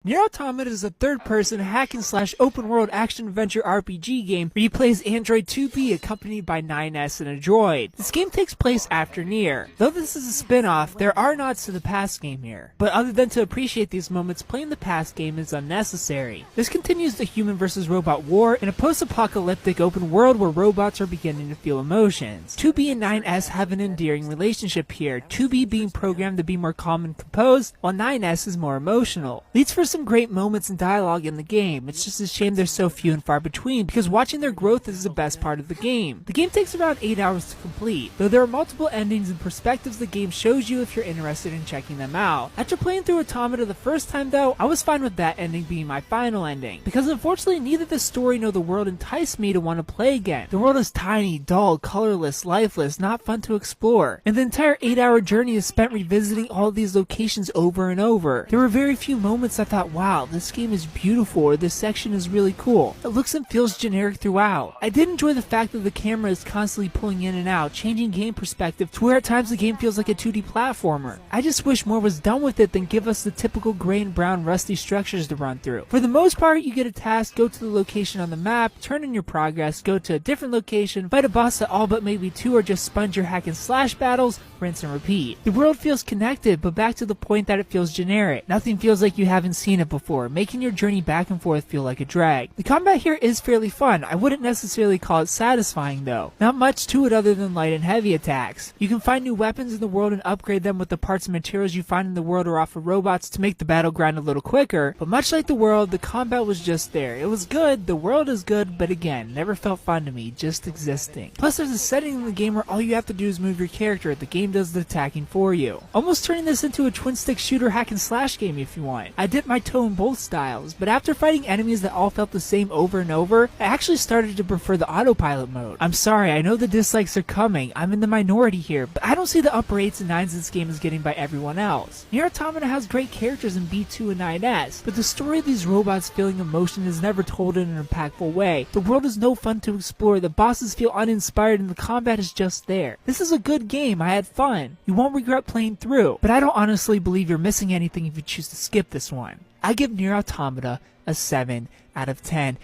Nier Automata is a third-person hack-and-slash open-world action-adventure RPG game where you play as android 2B accompanied by 9S and a droid. This game takes place after Nier. Though this is a spin-off, there are nods to the past game here. But other than to appreciate these moments, playing the past game is unnecessary. This continues the human versus robot war in a post-apocalyptic open world where robots are beginning to feel emotions. 2B and 9S have an endearing relationship here, 2B being programmed to be more calm and composed, while 9S is more emotional. Leads for some great moments and dialogue in the game. It's just a shame they're so few and far between because watching their growth is the best part of the game. The game takes around 8 hours to complete. Though there are multiple endings and perspectives the game shows you if you're interested in checking them out. After playing through Automata the first time though, I was fine with that ending being my final ending. Because unfortunately neither the story nor the world enticed me to want to play again. The world is tiny, dull, colorless, lifeless, not fun to explore. And the entire 8-hour journey is spent revisiting all of these locations over and over. There were very few moments I thought, wow, this game is beautiful, or this section is really cool. It looks and feels generic throughout. I did enjoy the fact that the camera is constantly pulling in and out, changing game perspective to where at times the game feels like a 2D platformer. I just wish more was done with it than give us the typical gray and brown rusty structures to run through. For the most part, you get a task, go to the location on the map, turn in your progress, go to a different location, fight a boss that all but maybe 2 or just sponge your hack and slash battles, rinse and repeat. The world feels connected, but back to the point that it feels generic. Nothing feels like you haven't seen it before, making your journey back and forth feel like a drag. The combat here is fairly fun. I wouldn't necessarily call it satisfying though. Not much to it other than light and heavy attacks. You can find new weapons in the world and upgrade them with the parts and materials you find in the world or off of robots to make the battleground a little quicker, but much like the world, the combat was just there. It was good, the world is good, but again, never felt fun to me, just existing. Plus there's a setting in the game where all you have to do is move your character, the game does the attacking for you. Almost turning this into a twin-stick shooter hack and slash game if you want. I dipped my toe in both styles, but after fighting enemies that all felt the same over and over, I actually started to prefer the autopilot mode. I'm sorry, I know the dislikes are coming, I'm in the minority here, but I don't see the upper 8s and 9s this game is getting by everyone else. Nier Automata has great characters in B2 and 9S, but the story of these robots feeling emotion is never told in an impactful way. The world is no fun to explore, the bosses feel uninspired, and the combat is just there. This is a good game, I had fun. You won't regret playing through, but I don't honestly believe you're missing anything if you choose to skip this one. I give Nier Automata a 7 out of 10.